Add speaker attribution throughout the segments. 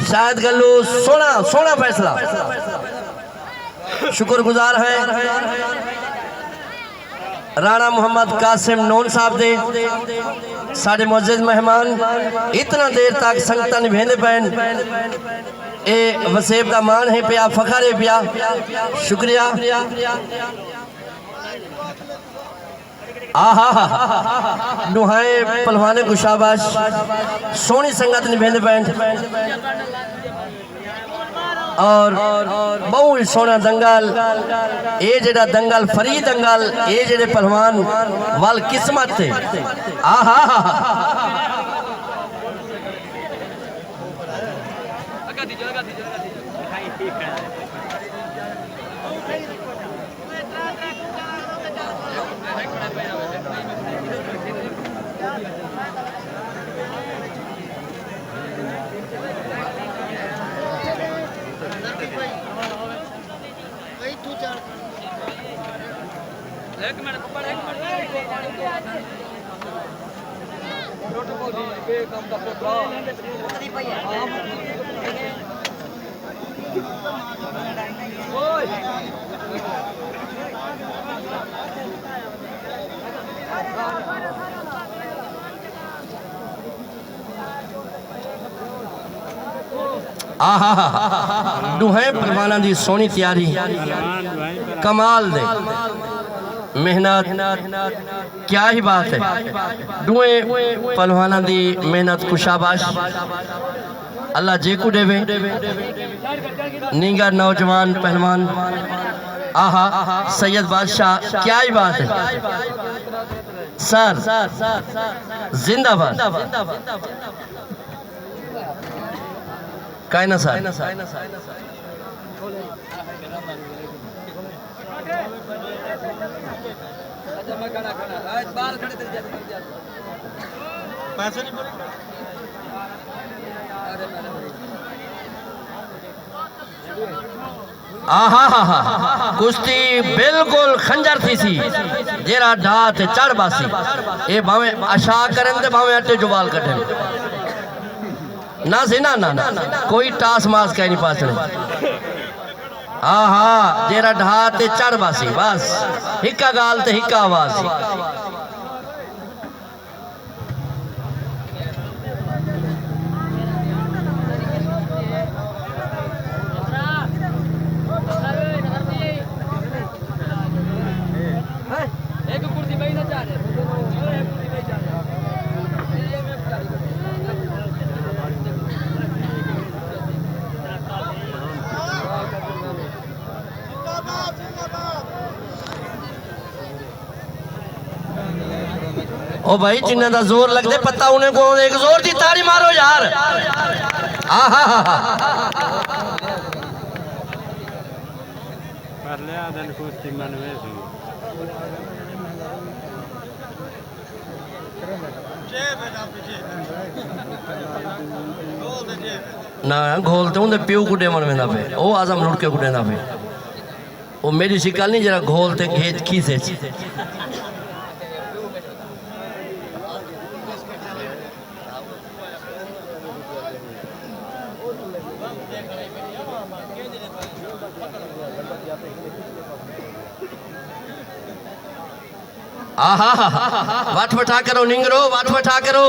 Speaker 1: शायद गल्लू सोना सोना फैसला शुक्रगुजार है राणा मोहम्मद कासिम नून साहब दे साढ़े मुअज़्ज़िज़ मेहमान इतना देर तक संगतां निभेंदे पैन ए वसेब का मान है पिया फखर है पिया शुक्रिया आहा नुहाए पलवाने को शाबाश सोनी संगत निभेंदे पैन और बहुत सोना दंगल ये जेड़ा दंगल फरी दंगल ये जेड़े पहलवान वाल किस्मत थे आहा दुहें पहलवाना दी सोनी तैयारी कमाल दे मेहनत क्या ही बात है दुए पहलवाना दी मेहनत को शाबाश अल्लाह जेकू देवे नींगा नौजवान पहलवान आहा सैयद बादशाह क्या ही बात है सर जिंदाबाद कायना सर कुश्ती बिल्कुल खंजर थी सी जेरा ढात चढ़ बासी ए भावे आशा करन ते भावे अटे जुबाल कटन ना सी ना कोई टास मास कह नहीं पास आहा जेरा ढात चढ़ बासी बस हिक्का गाल ते हिक्का आवाज ओ भाई जिन्हें दा जोर लगदे पता उन्हें को एक जोर दी ताड़ी मारो यार आहा कर ले आदन कुश्ती मनवे ना घोल तो उन्हें प्यू कुटे मनवे ना पे ओ आजम लुट के कुटे ना पे ओ मेरी शिकल नहीं जरा घोल ते घेज खीसे वाट वठा करो निंगरो वाट वठा करो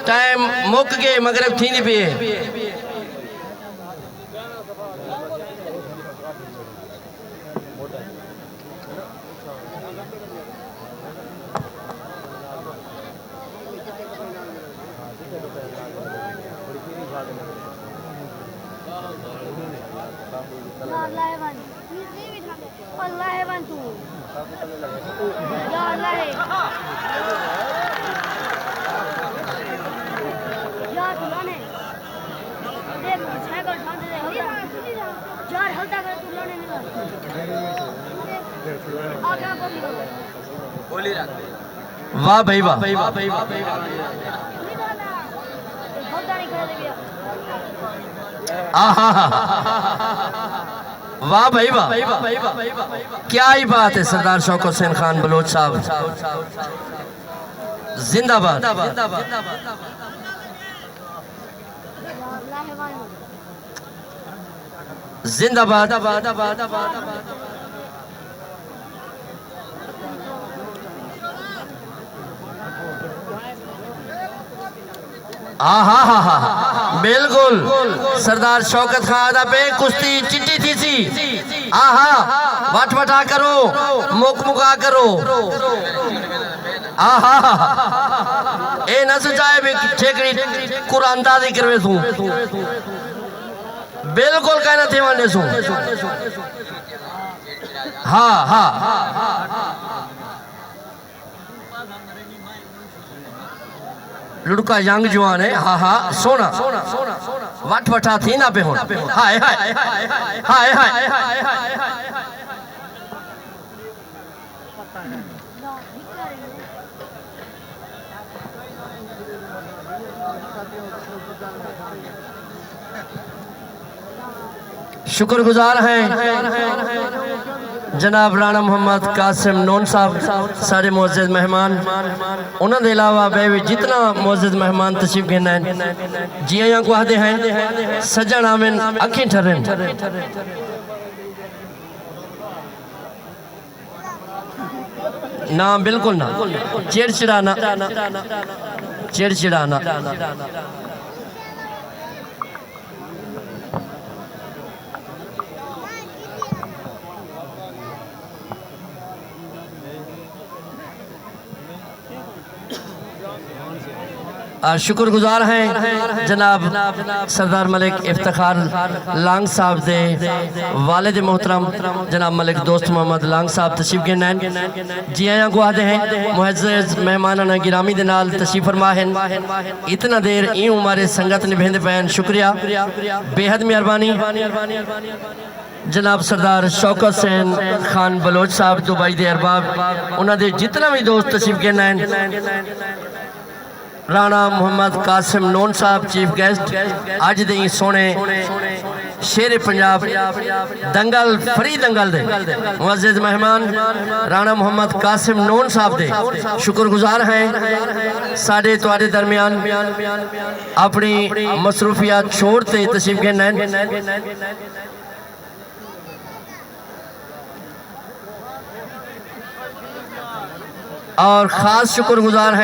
Speaker 1: टाइम मुक गए मगरब थी नहीं पिए वाह भाई वाह वाह भाई वाह क्या ही बात है सरदार शौकत हुसैन खान बलोच साहब जिंदाबाद जिंदाबाद। आहा बिल्कुल सरदार शौकत खान आदा पे कुश्ती चिट्टी थी सी। आहा वट वटा करो, मुक मुका करो। आहा ए न सुचाए भी ठेकड़ी कुरानदाजी करवे सू बिल्कुल कहना थे वने सू। हाँ हाँ लुड़का यंग जवान है। हाँ हाँ सोना वट वटा थी ना पे हो। हाय हाय हाय हाय शुक्रगुजार हैं जनाब राणा मोहम्मद कासिम नून साहब सारे मोअज़्ज़िज़ मेहमान। उन्होंने अलावा बेबी जितना मोअज़्ज़िज़ मेहमान तशरीफ गिना जिया को आदे हैं सजन आमिन अखिं ठरन। ना बिल्कुल ना चिड़चिड़ाना चिड़चिड़ाना। शुक्रगुजार हैं जनाब सरदार मलिक इफ्तिखार लांग साहब दे वालिद मोहतरम जनाब मलिक दोस्त मोहम्मद लांग साहब तशरीफ गिनैन जी आया को आदे हैं मुअज़्ज़िज़ मेहमान गिरामी दे नाल तशरीफ फरमा हैं। इतना देर यूं हमारे संगत निभेंदे पैन शुक्रिया बेहद मेहरबानी। जनाब सरदार शौकत हुसैन खान बलोच साहब दुबई दे अरबाब उन्होंने जितना भी दोस्त तशरीफ गिनैन। राणा मोहम्मद कासिम नून साहब चीफ गेस्ट अज दे सोने शेर पंजाब दंगल फ्री दंगल दे मुअज़्ज़िज़ मेहमान राणा मोहम्मद कासिम नून साहब दे शुक्रगुजार हैं साडे तुहाडे दरमियान अपनी मसरूफियात छोड़ते तशरीफ गिनैन। और ख़ास शुक्रगुजार हैं